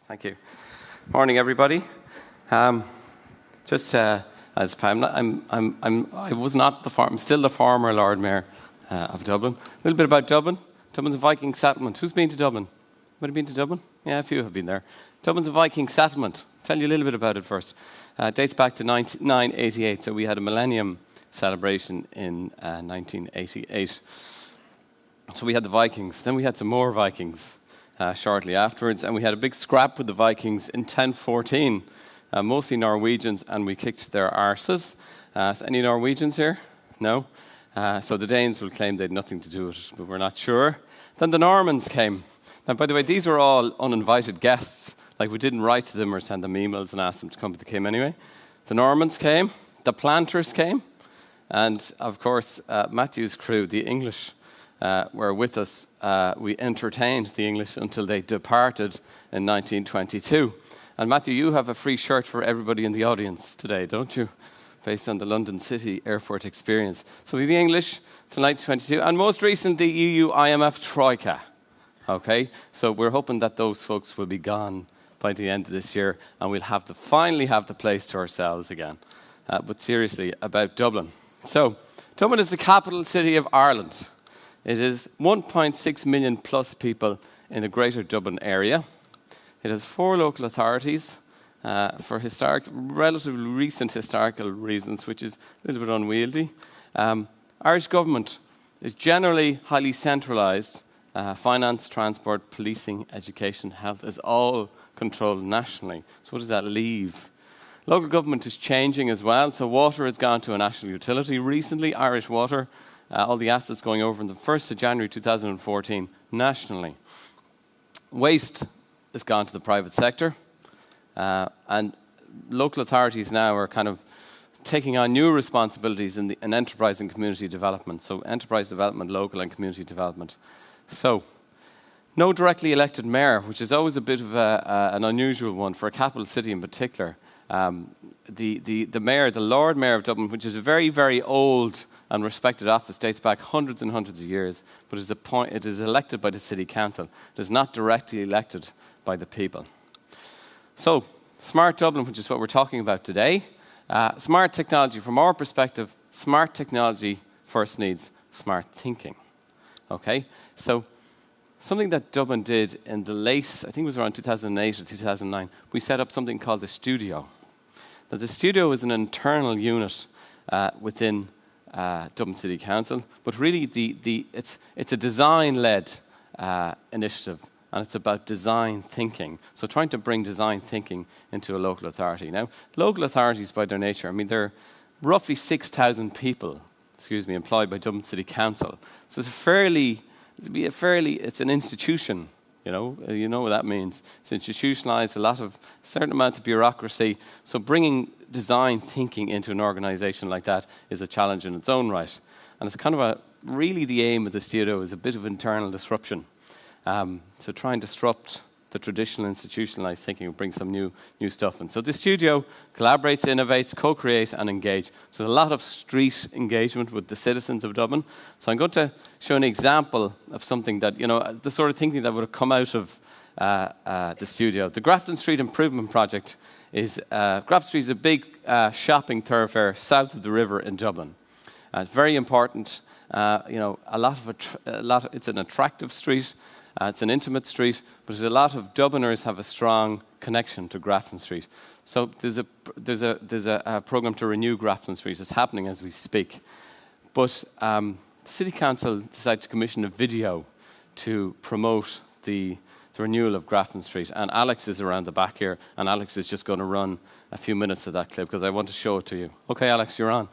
Thank you. Morning, everybody. Just as Pam, I'm still the former Lord Mayor of Dublin. A little bit about Dublin. Dublin's a Viking settlement. Who's been to Dublin? Anybody been to Dublin? Yeah, a few have been there. Dublin's a Viking settlement. Tell you a little bit about it first. Dates back to 988, so we had a millennium celebration in 1988. So we had the Vikings, then we had some more Vikings shortly afterwards, and we had a big scrap with the Vikings in 1014, mostly Norwegians, and we kicked their arses. Any Norwegians here? No? So the Danes will claim they had nothing to do with it, but we're not sure. Then the Normans came. Now, by the way, these were all uninvited guests. Like, we didn't write to them or send them emails and ask them to come, but they came anyway. The Normans came, the planters came, and, of course, Matthew's crew, the English, were with us. We entertained the English until they departed in 1922. And Matthew, you have a free shirt for everybody in the audience today, don't you? Based on the London City Airport experience. So we have the English till 1922, and most recent, the EU-IMF Troika. Okay, so we're hoping that those folks will be gone by the end of this year, and we'll finally have the place to ourselves again. But seriously, about Dublin. So, Dublin is the capital city of Ireland. It is 1.6 million plus people in the greater Dublin area. It has 4 local authorities for relatively recent historical reasons, which is a little bit unwieldy. Irish government is generally highly centralised. Finance, transport, policing, education, health is all controlled nationally. So what does that leave? Local government is changing as well. So water has gone to a national utility. Recently, Irish Water, all the assets going over on the 1st of January 2014 nationally. Waste has gone to the private sector. And local authorities now are kind of taking on new responsibilities in enterprise and community development. So enterprise development, local and community development. So, no directly elected mayor, which is always a bit of an unusual one for a capital city in particular. The mayor, the Lord Mayor of Dublin, which is a very, very old and respected office, dates back hundreds and hundreds of years, but it is elected by the city council. It is not directly elected by the people. So, Smart Dublin, which is what we're talking about today. Smart technology, from our perspective, smart technology first needs smart thinking. Okay, so something that Dublin did in the late, I think it was around 2008 or 2009, we set up something called the Studio. Now, the Studio is an internal unit within Dublin City Council, but really it's a design-led initiative, and it's about design thinking. So trying to bring design thinking into a local authority. Now, local authorities by their nature, I mean, they're roughly 6,000 people employed by Dublin City Council. So it's an institution, you know what that means. It's institutionalized, a certain amount of bureaucracy. So bringing design thinking into an organization like that is a challenge in its own right. And it's kind of really the aim of the Studio is a bit of internal disruption. So try and disrupt the traditional institutionalized thinking and bring some new stuff in. So the Studio collaborates, innovates, co-creates and engage. So there's a lot of street engagement with the citizens of Dublin. So I'm going to show an example of something that, the sort of thinking that would have come out of the Studio. The Grafton Street Improvement Project Grafton Street is a big shopping thoroughfare south of the river in Dublin. It's very important. It's an attractive street. It's an intimate street, but a lot of Dubliners have a strong connection to Grafton Street. So there's a program to renew Grafton Street. It's happening as we speak. But the City Council decided to commission a video to promote the renewal of Grafton Street. And Alex is around the back here, and Alex is just going to run a few minutes of that clip because I want to show it to you. Okay, Alex, you're on.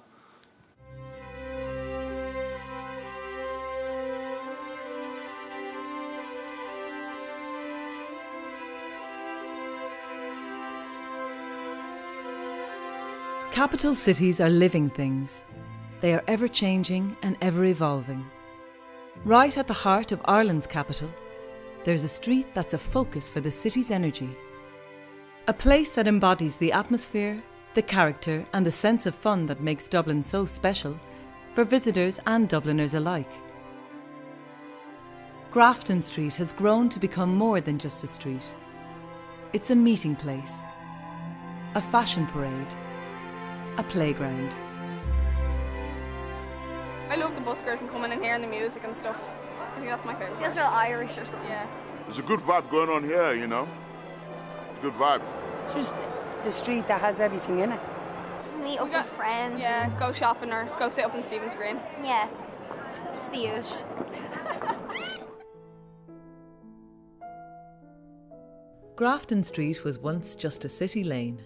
Capital cities are living things. They are ever-changing and ever-evolving. Right at the heart of Ireland's capital, there's a street that's a focus for the city's energy. A place that embodies the atmosphere, the character and the sense of fun that makes Dublin so special for visitors and Dubliners alike. Grafton Street has grown to become more than just a street. It's a meeting place, a fashion parade, a playground. I love the buskers and coming in here and the music and stuff. I think that's my favourite. Feels real Irish or something. Yeah. There's a good vibe going on here, you know. Good vibe. It's just the street that has everything in it. Meet up with friends. Yeah, go shopping or go sit up in Stephen's Green. Yeah, just the use. Grafton Street was once just a city lane.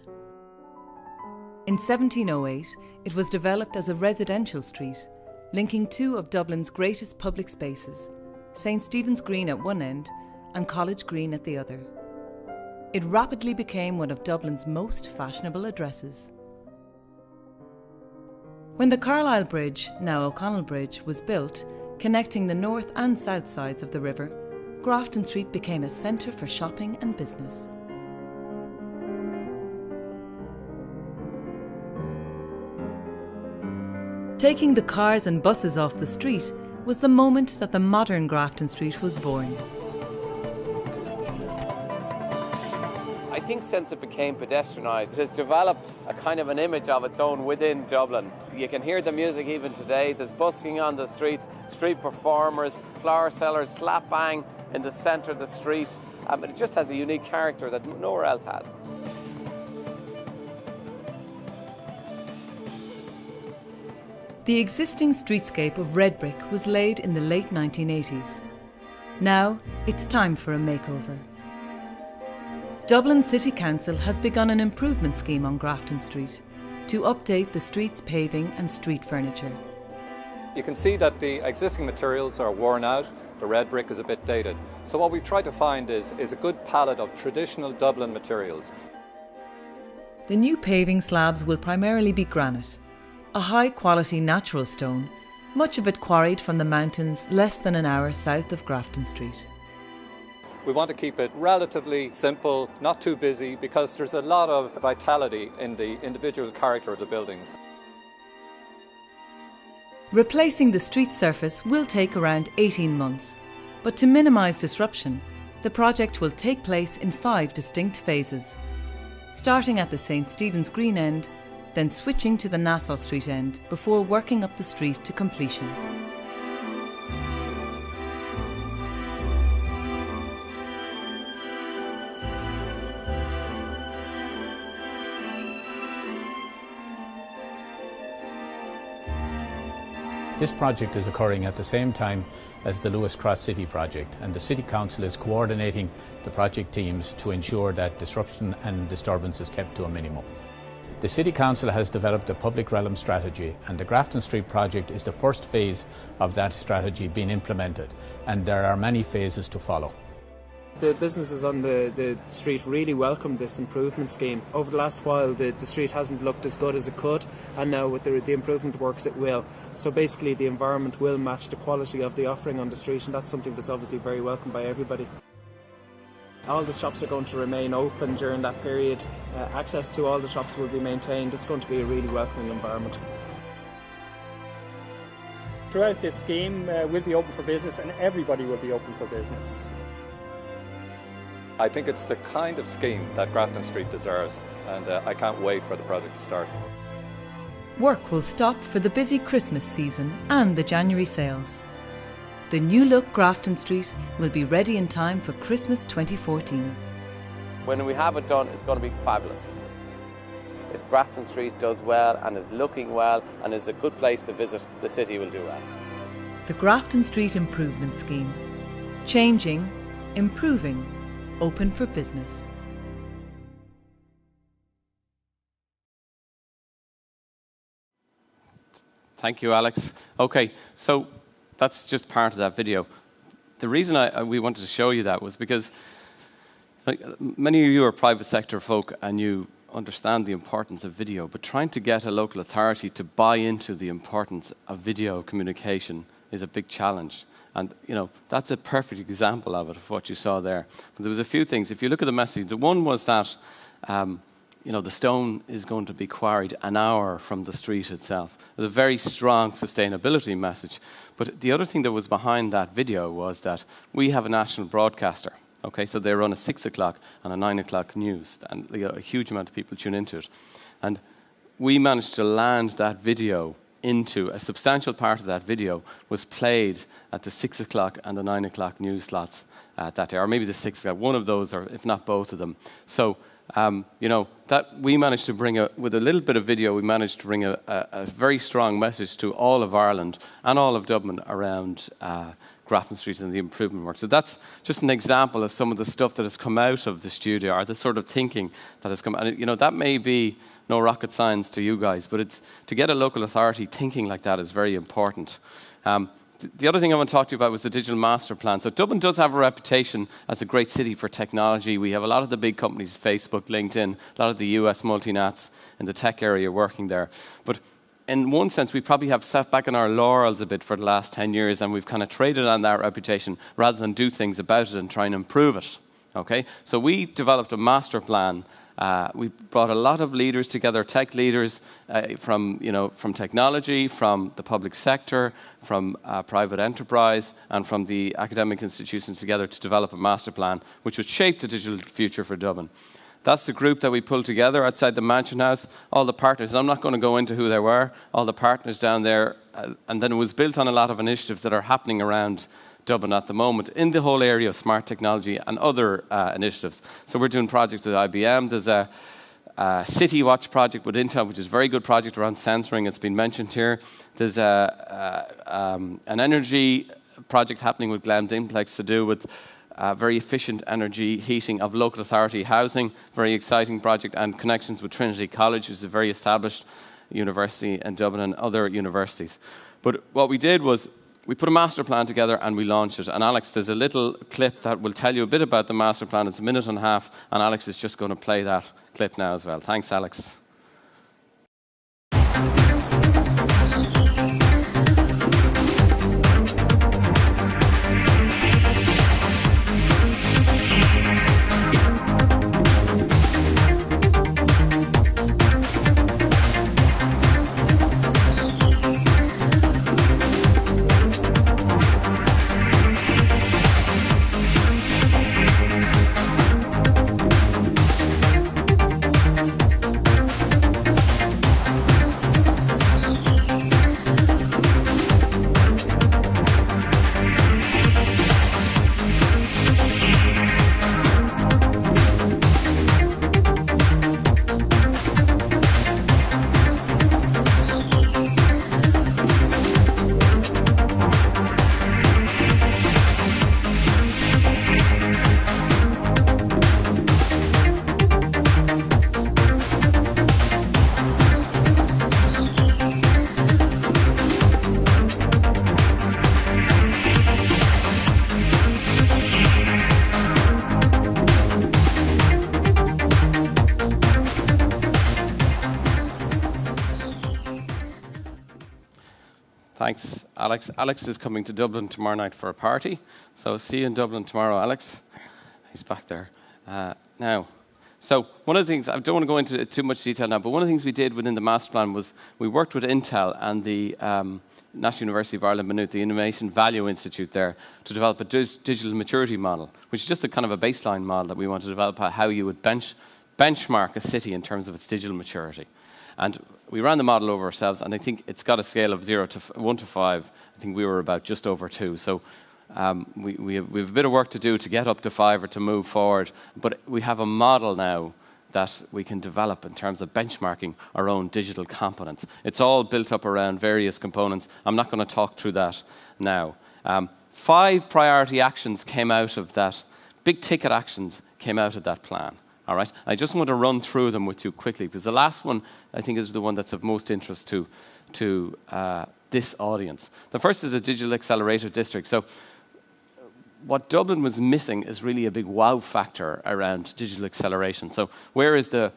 In 1708, it was developed as a residential street, linking two of Dublin's greatest public spaces, St Stephen's Green at one end and College Green at the other. It rapidly became one of Dublin's most fashionable addresses. When the Carlisle Bridge, now O'Connell Bridge, was built, connecting the north and south sides of the river, Grafton Street became a centre for shopping and business. Taking the cars and buses off the street was the moment that the modern Grafton Street was born. I think since it became pedestrianised, it has developed a kind of an image of its own within Dublin. You can hear the music even today. There's busking on the streets, street performers, flower sellers slap bang in the centre of the street. It just has a unique character that nowhere else has. The existing streetscape of red brick was laid in the late 1980s. Now it's time for a makeover. Dublin City Council has begun an improvement scheme on Grafton Street to update the street's paving and street furniture. You can see that the existing materials are worn out, the red brick is a bit dated. So what we've tried to find is a good palette of traditional Dublin materials. The new paving slabs will primarily be granite, a high-quality natural stone, much of it quarried from the mountains less than an hour south of Grafton Street. We want to keep it relatively simple, not too busy, because there's a lot of vitality in the individual character of the buildings. Replacing the street surface will take around 18 months, but to minimise disruption, the project will take place in 5 distinct phases, starting at the St Stephen's Green end, then switching to the Nassau Street end before working up the street to completion. This project is occurring at the same time as the Lewis Cross City project, and the City Council is coordinating the project teams to ensure that disruption and disturbance is kept to a minimum. The City Council has developed a public realm strategy, and the Grafton Street project is the first phase of that strategy being implemented, and there are many phases to follow. The businesses on the street really welcome this improvement scheme. Over the last while the street hasn't looked as good as it could, and now with the improvement works it will. So basically the environment will match the quality of the offering on the street, and that's something that's obviously very welcome by everybody. All the shops are going to remain open during that period. Access to all the shops will be maintained. It's going to be a really welcoming environment. Throughout this scheme we'll be open for business, and everybody will be open for business. I think it's the kind of scheme that Grafton Street deserves, and I can't wait for the project to start. Work will stop for the busy Christmas season and the January sales. The new look Grafton Street will be ready in time for Christmas 2014. When we have it done, it's going to be fabulous. If Grafton Street does well and is looking well and is a good place to visit, the city will do well. The Grafton Street Improvement Scheme. Changing, improving, open for business. Thank you, Alex. Okay, so that's just part of that video. The reason we wanted to show you that was because many of you are private sector folk and you understand the importance of video, but trying to get a local authority to buy into the importance of video communication is a big challenge. And that's a perfect example of it, of what you saw there. But there was a few things. If you look at the message, the one was that the stone is going to be quarried an hour from the street itself. It was a very strong sustainability message. But the other thing that was behind that video was that we have a national broadcaster. Okay, so they run a 6 o'clock and a 9 o'clock news, and a huge amount of people tune into it. And we managed to land that video into a substantial part of that video was played at the 6 o'clock and the 9 o'clock news slots that day, or maybe the 6 o'clock, one of those, or if not both of them. So, that we managed to bring with a little bit of video, we managed to bring a very strong message to all of Ireland and all of Dublin around Grafton Street and the improvement work. So that's just an example of some of the stuff that has come out of the studio, or the sort of thinking that has come. And that may be no rocket science to you guys, but it's to get a local authority thinking like that is very important. The other thing I want to talk to you about was the digital master plan. So Dublin does have a reputation as a great city for technology. We have a lot of the big companies, Facebook, LinkedIn, a lot of the US multinats in the tech area working there. But in one sense, we probably have sat back on our laurels a bit for the last 10 years, and we've kind of traded on that reputation rather than do things about it and try and improve it. Okay? So we developed a master plan. We brought a lot of leaders together, tech leaders from technology, from the public sector, from private enterprise, and from the academic institutions together to develop a master plan, which would shape the digital future for Dublin. That's the group that we pulled together outside the Mansion House, all the partners. I'm not going to go into who they were, all the partners down there. And then it was built on a lot of initiatives that are happening around Dublin at the moment in the whole area of smart technology and other initiatives. So we're doing projects with IBM. There's a City Watch project with Intel, which is a very good project around censoring. It's been mentioned here. There's an energy project happening with Glen Dimplex to do with very efficient energy heating of local authority housing. Very exciting project, and connections with Trinity College, which is a very established university in Dublin, and other universities. But what we did was we put a master plan together and we launched it. And Alex, there's a little clip that will tell you a bit about the master plan. It's a minute and a half, and Alex is just going to play that clip now as well. Thanks, Alex. Thanks, Alex. Alex is coming to Dublin tomorrow night for a party. So see you in Dublin tomorrow, Alex. He's back there. Now, so one of the things, I don't want to go into too much detail now, but one of the things we did within the master plan was we worked with Intel and the National University of Ireland, Maynooth, the Innovation Value Institute there, to develop a digital maturity model, which is just a kind of a baseline model that we want to develop how you would benchmark a city in terms of its digital maturity. And we ran the model over ourselves, and I think it's got a scale of 1 to 5. I think we were about just over 2. So we have a bit of work to do to get up to 5 or to move forward. But we have a model now that we can develop in terms of benchmarking our own digital competence. It's all built up around various components. I'm not going to talk through that now. 5 priority actions came out of that. Big ticket actions came out of that plan. All right, I just want to run through them with you quickly, because the last one, I think, is the one that's of most interest to this audience. The first is a digital accelerator district. So what Dublin was missing is really a big wow factor around digital acceleration. So where is the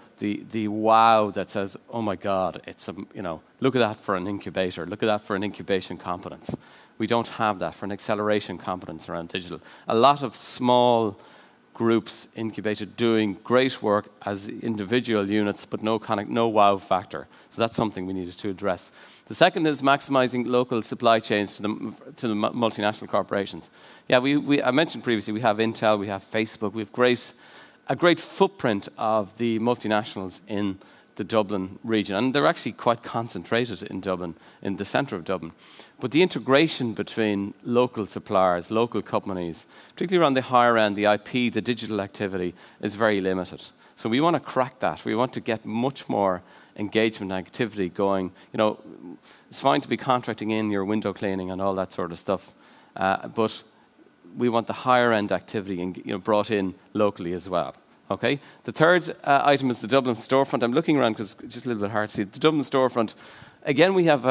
wow that says, oh my God, it's look at that for an incubator, look at that for an incubation competence. We don't have that for an acceleration competence around digital. A lot of small groups incubated doing great work as individual units, but no wow factor. So that's something we needed to address. The second is maximising local supply chains to the multinational corporations. Yeah, I mentioned previously we have Intel, we have Facebook, we have a great footprint of the multinationals in the Dublin region, and they're actually quite concentrated in Dublin, in the centre of Dublin. But the integration between local suppliers, local companies, particularly around the higher end, the IP, the digital activity, is very limited. So we want to crack that. We want to get much more engagement and activity going. You know, it's fine to be contracting in your window cleaning and all that sort of stuff, but we want the higher end activity brought in locally as well. Okay. The third item is the Dublin storefront. I'm looking around because it's just a little bit hard to see. The Dublin storefront. Again, we have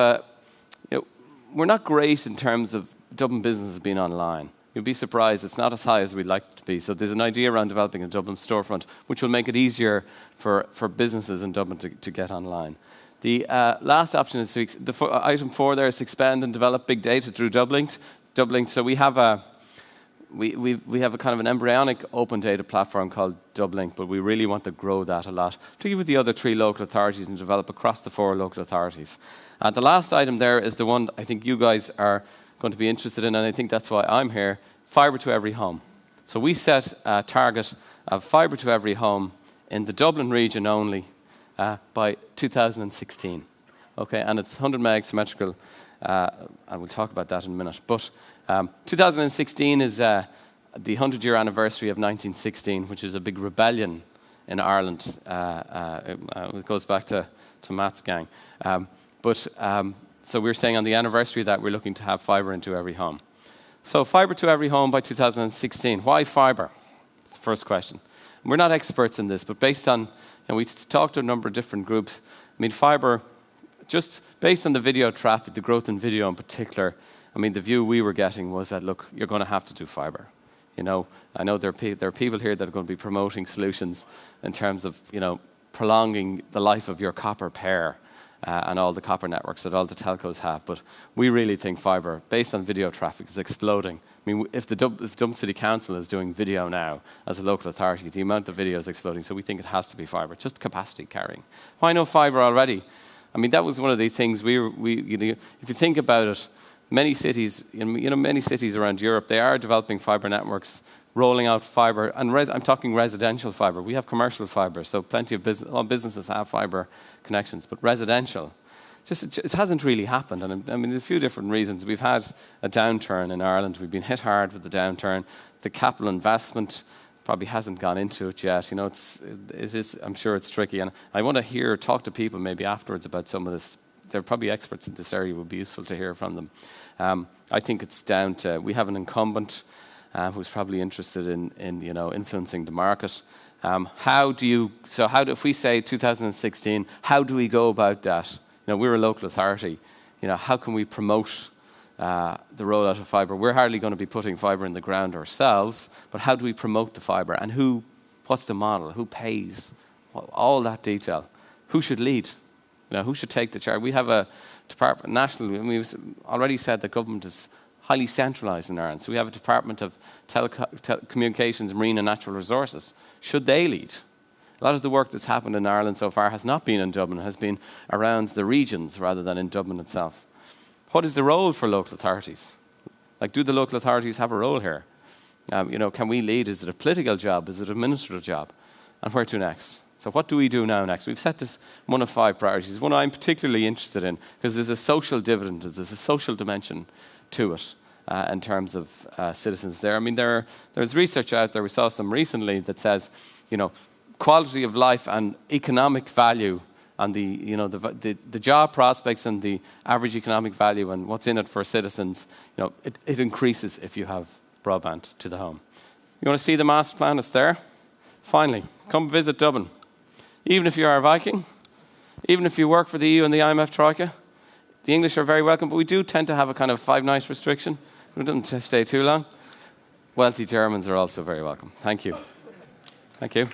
we're not great in terms of Dublin businesses being online. You'll be surprised, it's not as high as we'd like it to be. So there's an idea around developing a Dublin storefront, which will make it easier for businesses in Dublin to get online. The last option is item 4 there is to expand and develop big data through Dublin. So we have a kind of an embryonic open data platform called Dublin, but we really want to grow that a lot, particularly with the other 3 local authorities and develop across the 4 local authorities. And the last item there is the one I think you guys are going to be interested in, and I think that's why I'm here, fibre to every home. So we set a target of fibre to every home in the Dublin region only by 2016. Okay, and it's 100 meg symmetrical, and we'll talk about that in a minute. But 2016 is the 100-year anniversary of 1916, which is a big rebellion in Ireland. It goes back to Matt's gang. So we're saying on the anniversary of that, we're looking to have fibre into every home. So fibre to every home by 2016. Why fibre? That's the first question. We're not experts in this, but based on, we talked to a number of different groups. I mean, fibre, just based on the video traffic, the growth in video in particular, I mean, the view we were getting was that, look, you're going to have to do fibre. I know there are people here that are going to be promoting solutions in terms of, prolonging the life of your copper pair and all the copper networks that all the telcos have. But we really think fibre, based on video traffic, is exploding. I mean, if Dublin City Council is doing video now as a local authority, the amount of video is exploding. So we think it has to be fibre, just capacity carrying. Why no fibre already? I mean, that was one of the things if you think about it, many cities, many cities around Europe, they are developing fibre networks, rolling out fibre, and I'm talking residential fibre. We have commercial fibre, so plenty of all businesses have fibre connections, but residential, it hasn't really happened. And I mean, there's a few different reasons. We've had a downturn in Ireland. We've been hit hard with the downturn. The capital investment probably hasn't gone into it yet. It is. I'm sure it's tricky, and I want to talk to people maybe afterwards about some of this. They're probably experts in this area. It would be useful to hear from them. I think it's down to, we have an incumbent who's probably interested in influencing the market. If we say 2016, how do we go about that? We're a local authority. How can we promote the rollout of fibre? We're hardly going to be putting fibre in the ground ourselves, but how do we promote the fibre? And what's the model? Who pays? All that detail. Who should lead? Who should take the charge? We have a department nationally, and we've already said that government is highly centralised in Ireland. So we have a Department of Telecommunications, Marine and Natural Resources. Should they lead? A lot of the work that's happened in Ireland so far has not been in Dublin, it has been around the regions rather than in Dublin itself. What is the role for local authorities? Do the local authorities have a role here? Can we lead? Is it a political job? Is it an administrative job? And where to next? So what do we do now next? We've set this one of 5 priorities, one I'm particularly interested in, because there's a social dividend, there's a social dimension to it in terms of citizens there. I mean, there's research out there, we saw some recently, that says, quality of life and economic value and the job prospects and the average economic value and what's in it for citizens, it increases if you have broadband to the home. You want to see the master plan? It's there. Finally, come visit Dublin. Even if you are a Viking, even if you work for the EU and the IMF Troika, the English are very welcome, but we do tend to have a kind of 5-night restriction. We don't stay too long. Wealthy Germans are also very welcome. Thank you. Thank you.